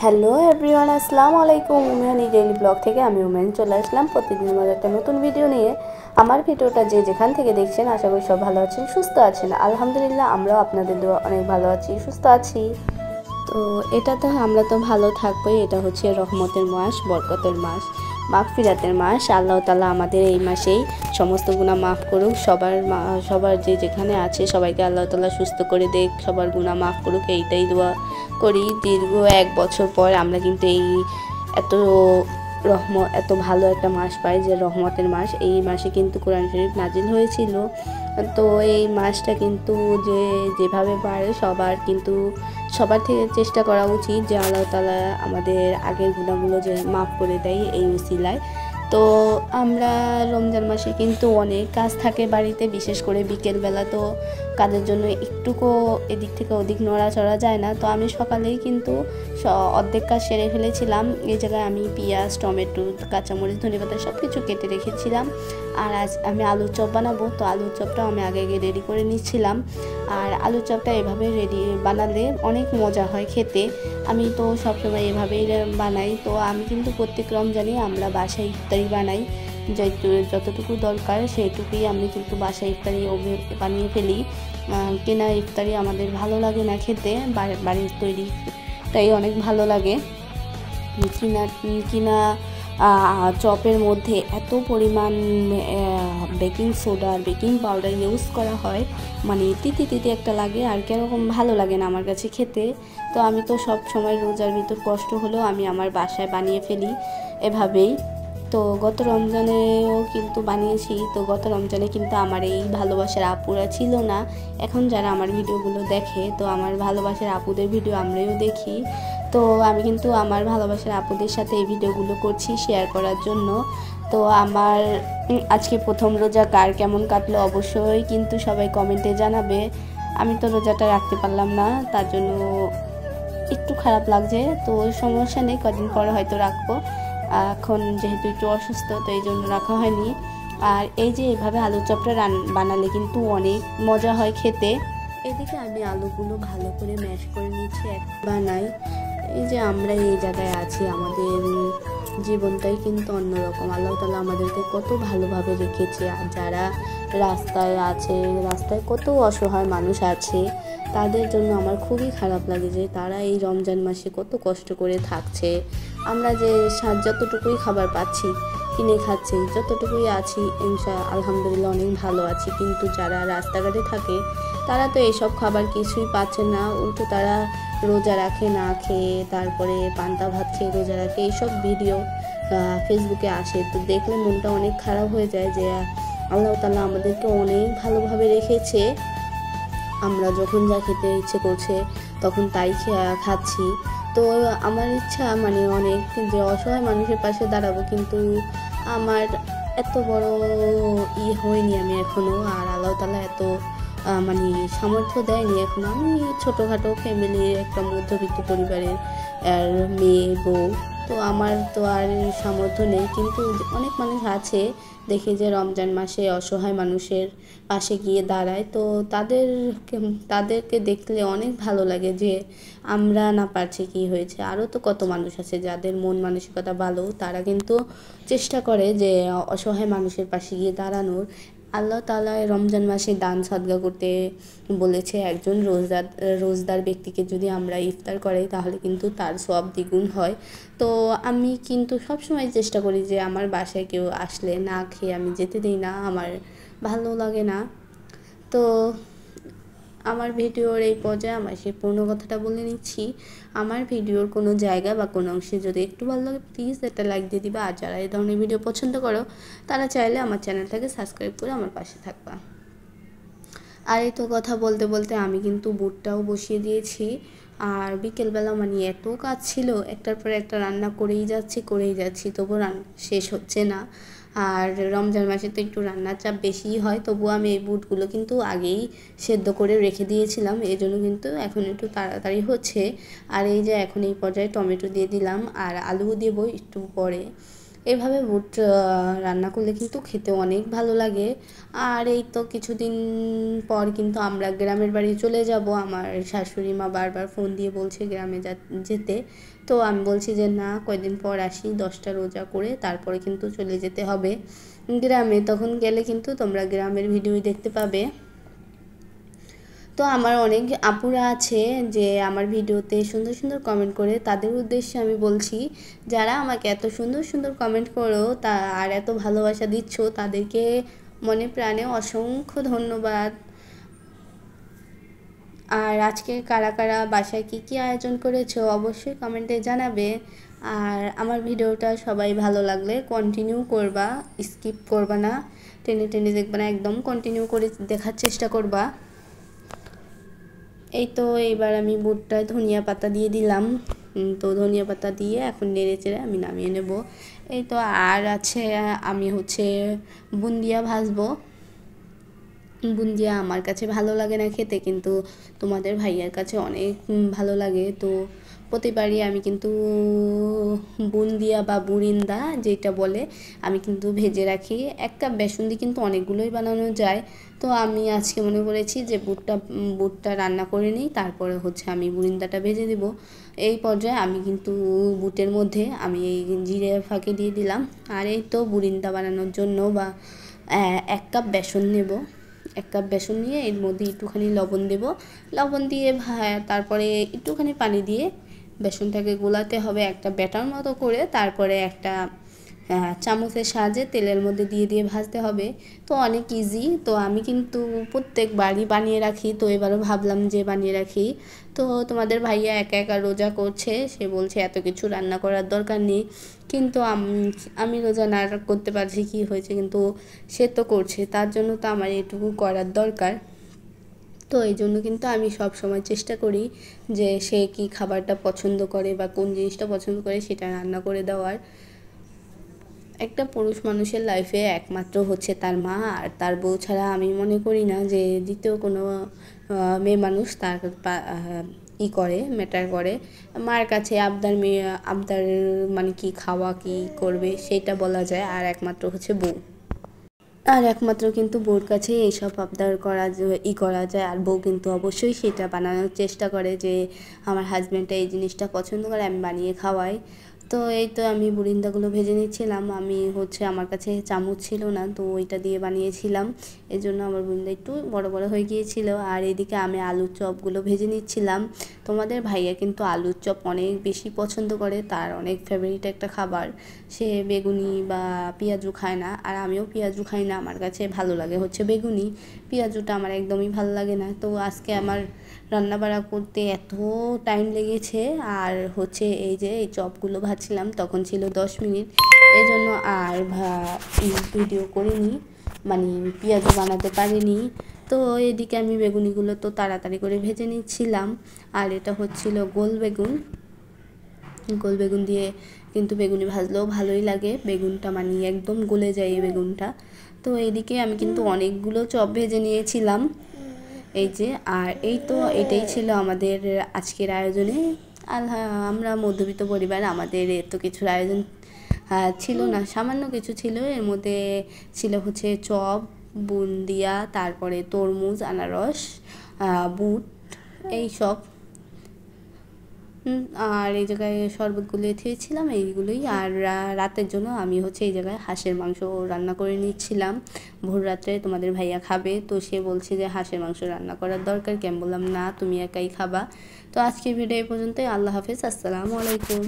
Hello everyone, আসসালামু আলাইকুম। উমিয়ানি daily blog থেকে আমি উমিয়ান চলে আসলাম প্রতিদিনের মতো একটা নতুন ভিডিও নিয়ে। আমার ভিডিওটা যে যেখান থেকে দেখছেন আশা করি সব ভালো আছেন, সুস্থ আছেন। আলহামদুলিল্লাহ, আমরাও আপনাদের দোয়া অনেক ভালো আছি, সুস্থ আছি। তো এটা তো আমরা তো ভালো থাকবোই। এটা হচ্ছে রহমতের মাস, বরকতের মাস, মাগফিরাতের মাস। আল্লাহ তাআলা আমাদের এই মাসেই সমস্ত গুনাহ মাফ করুক। সবার যে যেখানে আছে সবাইকে আল্লাহ তাআলা সুস্থ করে দেখ, সবার গুনাহ মাফ করুক, এইটাই দোয়া করি। দীর্ঘ 1 বছর পর আমরা কিন্তু এই এত এত ভালো একটা মাস পাই, যে রহমতের মাস। এই মাসে কিন্তু কোরআন শরীফ নাজিল হয়েছিল। তো এই মাসটা কিন্তু যেভাবে পারে সবার থেকে চেষ্টা করা উচিত যে আল্লাহ তাআলা আমাদের আগের গুনাহগুলো যে মাফ করে দেয় এই উসিলায়। তো আমরা রমজান মাসে কিন্তু অনেক কাজ থাকে বাড়িতে, বিশেষ করে বিকেলবেলা তো কাজের জন্য একটুকু এদিক থেকে ওদিক নড়াচড়া যায় না। তো আমি সকালেই কিন্তু অর্ধেক কাজ সেরে ফেলেছিলাম। এই জায়গায় আমি পেঁয়াজ, টমেটো, কাঁচামরিচ, ধনেপাতা সব কিছু কেটে রেখেছিলাম। আর আজ আমি আলুর চপ বানাবো, তো আলুর চপটাও আমি আগে রেডি করে নিচ্ছিলাম। আর আলুর চপটা এভাবে বানালে অনেক মজা হয় খেতে। আমি তো সবসময় এভাবেই বানাই। তো আমি কিন্তু প্রত্যেক রমজানে আমরা বাসায় ইফতারি বানাই, যতটুকু দরকার সেইটুকুই আমি কিন্তু বাসায় ইফতারি বানিয়ে ফেলি। কেনা ইফতারি আমাদের ভালো লাগে না খেতে, বাড়ির তৈরিটাই অনেক ভালো লাগে। কিনা চপের মধ্যে এত পরিমাণ বেকিং সোডা আর বেকিং পাউডার ইউজ করা হয়, মানে তিতে একটা লাগে, আর কীরকম ভালো লাগে না আমার কাছে খেতে। তো আমি তো সব সময় রোজার ভিতর কষ্ট হলেও আমি আমার বাসায় বানিয়ে ফেলি এভাবেই। তো গত রমজানেও কিন্তু বানিয়েছি। তো গত রমজানে কিন্তু আমার এই ভালোবাসার আপুরা ছিল না। এখন যারা আমার ভিডিওগুলো দেখে, তো আমার ভালোবাসার আপুদের ভিডিও আমরাও দেখি। তো আমি কিন্তু আমার ভালোবাসার আপুদের সাথে এই ভিডিওগুলো করছি শেয়ার করার জন্য। তো আমার আজকে প্রথম রোজা কার কেমন কাটলো অবশ্যই কিন্তু সবাই কমেন্টে জানাবে। আমি তো রোজাটা রাখতে পারলাম না, তার জন্য একটু খারাপ লাগছে। তো সমস্যা নেই, কদিন পরে হয়তো রাখবো। এখন যেহেতু একটু অসুস্থ, তো এই জন্য রাখা হয়নি। আর এই যে এইভাবে আলুর চপটা বানালে কিন্তু অনেক মজা হয় খেতে। এদিকে আমি আলুগুলো ভালো করে ম্যাশ করে নিচ্ছি, বানাই। এই যে আমরা এই জায়গায় আছি, আমাদের জীবনটাই কিন্তু অন্যরকম। আল্লাহ তাআলা আমাদেরকে কত ভালোভাবে রেখেছে। আর যারা রাস্তায় আছে, রাস্তায় কত অসহায় মানুষ আছে, তাদের জন্য আমার খুবই খারাপ লাগে যে তারা এই রমজান মাসে কত কষ্ট করে থাকছে। আমরা যে যতটুকুই খাবার পাচ্ছি কিনে খাচ্ছি, যতটুকুই আছি আলহামদুলিল্লাহ অনেক ভালো আছি। কিন্তু যারা রাস্তাঘাটে থাকে তারা তো এইসব খাবার কিছুই পাচ্ছে না, উল্টো তারা রোজা রাখে না খেয়ে, তারপরে পান্তা ভাত খেয়ে রোজা রাখে। এইসব ভিডিও ফেসবুকে আসে, তো দেখলে মনটা অনেক খারাপ হয়ে যায় যে আল্লাহ তাআলা আমাদেরকে অনেক ভালোভাবে রেখেছে। আমরা যখন যা খেতে ইচ্ছে করছে তখন তাই খাচ্ছি। তো আমার ইচ্ছা মানে অনেক যে অসহায় মানুষের পাশে দাঁড়াবো, কিন্তু আমার এত বড় হয়নি আমি এখনও। আর আল্লাহ তাআলা এত মানে সামর্থ্য দেয়নি এখনও। আমি ছোটোখাটো ফ্যামিলির একটা মধ্যবিত্ত পরিবারের মেয়ে বউ, তো আমার তো আর সামর্থ্য নেই। কিন্তু অনেক মানুষ আছে দেখি যে রমজান মাসে অসহায় মানুষের পাশে গিয়ে দাঁড়ায়। তো তাদেরকে দেখলে অনেক ভালো লাগে যে আমরা না পারছি কি হয়েছে, আরও তো কত মানুষ আছে যাদের মন মানসিকতা ভালো, তারা কিন্তু চেষ্টা করে যে অসহায় মানুষের পাশে গিয়ে দাঁড়ানোর। আল্লাহ তাআলা রমজান মাসে দান সাদকা করতে বলেছে। একজন রোজদার ব্যক্তিকে যদি আমরা ইফতার করাই তাহলে কিন্তু তার সওয়াব দ্বিগুণ হয়। তো আমি কিন্তু সবসময় চেষ্টা করি যে আমার বাসায় কেউ আসলে না খেয়ে আমি যেতে দিই না, আমার ভালো লাগে না। তো আমার ভিডিওর এই পর্যায়ে আমার সেই পূর্ণ কথাটা বলে নিচ্ছি। আমার ভিডিওর কোনো জায়গা বা কোনো অংশে যদি একটু ভালো লাগে প্লিজ একটা লাইক দিয়ে দিবা। আর যারা এই ধরনের ভিডিও পছন্দ করো তারা চাইলে আমার চ্যানেলটাকে সাবস্ক্রাইব করে আমার পাশে থাকবা। আর এই তো কথা বলতে বলতে আমি কিন্তু বুটটাও বসিয়ে দিয়েছি। আর বিকেলবেলা মানে এত কাজ ছিল, একটার পর একটা রান্না করেই যাচ্ছি, তবু শেষ হচ্ছে না। আর রমজান মাসে তো একটু রান্নার চাপ বেশিই হয়, তবু আমি এই বুটগুলো কিন্তু আগেই সেদ্ধ করে রেখে দিয়েছিলাম, এই জন্য কিন্তু এখন একটু তাড়াতাড়ি হচ্ছে। আর এই যে এখন এই পর্যায়ে টমেটো দিয়ে দিলাম, আর আলু দেবো একটু পরে। এভাবে বুট রান্না করলে কিন্তু খেতে অনেক ভালো লাগে। আর এই তো কিছুদিন পর কিন্তু আমরা গ্রামের বাড়ি চলে যাব। আমার শাশুড়ি মা বারবার ফোন দিয়ে বলছে গ্রামে যেতে। তো আমি বলছি যে না, কয়দিন পর আসি, 10টা রোজা করে তারপরে কিন্তু চলে যেতে হবে গ্রামে। তখন গেলে কিন্তু তোমরা গ্রামের ভিডিও দেখতে পাবে। তো আমার অনেক আপুরা আছে যে আমার ভিডিওতে সুন্দর সুন্দর কমেন্ট করে, তাদের উদ্দেশ্যে আমি বলছি, যারা আমাকে এত সুন্দর সুন্দর কমেন্ট করো আর এত ভালোবাসা দিচ্ছ, তাদেরকে মনে প্রাণে অসংখ্য ধন্যবাদ। আর আজকে কারা কারা বাসায় কী আয়োজন করেছো অবশ্যই কমেন্টে জানাবে। আর আমার ভিডিওটা সবাই ভালো লাগলে কন্টিনিউ করবা, স্কিপ করবা না, টেনে টেনে দেখবা না, একদম কন্টিনিউ করে দেখার চেষ্টা করবা। এই তো এইবার আমি বুটটায় ধনিয়া পাতা দিয়ে দিলাম। তো ধনিয়া পাতা দিয়ে এখন নেড়ে চেড়ে আমি নামিয়ে নেব। এই তো আর আছে, আমি বুন্দিয়া ভাজবো। বুন্দিয়া আমার কাছে ভালো লাগে না খেতে, কিন্তু তোমাদের ভাইয়ার কাছে অনেক ভালো লাগে। তো প্রতিবারই আমি কিন্তু বুন্দিয়া বা বুরিন্দা যেটা বলে, আমি কিন্তু ভেজে রাখি। 1 কাপ বেসন দিয়ে কিন্তু অনেকগুলোই বানানো যায়। তো আমি আজকে মনে করেছি যে বুটটা রান্না করে নিই, তারপরে আমি বুরিন্দাটা ভেজে দেব। এই পর্যায়ে আমি কিন্তু বুটের মধ্যে আমি এই জিরে ফাঁকি দিয়ে দিলাম। আর এই তো বুরিন্দা বানানোর জন্য 1 কাপ বেসন নেব। 1 কাপ বেসন নিয়ে এর মধ্যে একটুখানি লবণ দেব। লবণ দিয়ে তারপরে একটুখানি পানি দিয়ে বেসনটাকে গোলাতে হবে একটা ব্যাটার মতো করে। তারপরে একটা চামচের সাহায্যে তেলের মধ্যে দিয়ে ভাজতে হবে। তো অনেক ইজি। তো আমি কিন্তু প্রত্যেকবারই বানিয়ে রাখি, তো এবারও ভাবলাম যে বানিয়ে রাখি। তো তোমাদের ভাইয়া একা একা রোজা করছে, সে বলছে এত কিছু রান্না করার দরকার নেই, কিন্তু আমি রোজা না করতে পারছি, কি হয়েছে, কিন্তু সে তো করছে, তার জন্য তো আমার এটুকু করার দরকার। তো এই জন্য কিন্তু আমি সব সময় চেষ্টা করি যে সে কি খাবারটা পছন্দ করে বা কোন জিনিসটা পছন্দ করে সেটা রান্না করে দেওয়ার। একটা পুরুষ মানুষের লাইফে একমাত্র তার মা আর তার বউ ছাড়া আমি মনে করি না যে দ্বিতীয় কোনো মেয়ে মানুষ তার ম্যাটার করে। মার কাছে আবদার মানে কি খাওয়া কি করবে সেটা বলা যায়, আর একমাত্র বউ। আর একমাত্র কিন্তু বউর কাছে এইসব আবদার করা যায়। আর বউ কিন্তু অবশ্যই সেটা বানানোর চেষ্টা করে যে আমার হাজব্যান্ডটা এই জিনিসটা পছন্দ করে, আমি বানিয়ে খাওয়াই। তো এই তো আমি বুরিন্দাগুলো ভেজে নিচ্ছিলাম। আমি আমার কাছে চামচ ছিল না, তো ওইটা দিয়ে বানিয়েছিলাম, এই জন্য আমার বুরিন্দা একটু বড় বড় হয়ে গিয়েছিল। আর এদিকে আমি আলুর চপগুলো ভেজে নিচ্ছিলাম। তোমাদের ভাইয়া কিন্তু আলুর চপ অনেক বেশি পছন্দ করে, তার অনেক ফেভারিট একটা খাবার। সে বেগুনি বা পেঁয়াজু খায় না, আর আমিও পেঁয়াজু খাই না। আমার কাছে ভালো লাগে বেগুনি, পেঁয়াজুটা আমার একদমই ভালো লাগে না। তো আজকে আমার রান্নাবাড়া করতে এত টাইম লেগেছে। আর এই যে এই চপগুলো ভাজছিলাম, তখন ছিল 10 মিনিট, এই জন্য আর ভিডিও করিনি, মানে পেঁয়াজু বানাতে পারিনি। তো এদিকে আমি বেগুনিগুলো তো তাড়াতাড়ি করে ভেজে নিচ্ছিলাম। আর এটা গোল বেগুন দিয়ে কিন্তু বেগুনি ভাজলেও ভালোই লাগে, বেগুনটা মানে একদম গলে যায় এই বেগুনটা। তো এইদিকে আমি কিন্তু অনেকগুলো চপ ভেজে নিয়েছিলাম, এই যে। আর এই তো এটাই ছিল আমাদের আজকের আয়োজনে। আমরা মধ্যবিত্ত পরিবার, আমাদের এত কিছুর আয়োজন ছিল না, সামান্য কিছু ছিল। এর মধ্যে ছিল চপ, বুন্দিয়া, তারপরে তরমুজ, আনারস, বুট, এই সব। আর এই জায়গায় শরবতগুলো খেয়েছিলাম, এইগুলোই। আর রাতের জন্য আমি এই জায়গায় হাঁসের মাংস রান্না করে নিচ্ছিলাম। ভোর রাত্রে তোমাদের ভাইয়া খাবে, তো সে বলছে যে হাঁসের মাংস রান্না করার দরকার কি? আমি বললাম না, তুমি একাই খাবা। তো আজকের ভিডিও এই পর্যন্তই। আল্লাহ হাফেজ, আসসালামু আলাইকুম।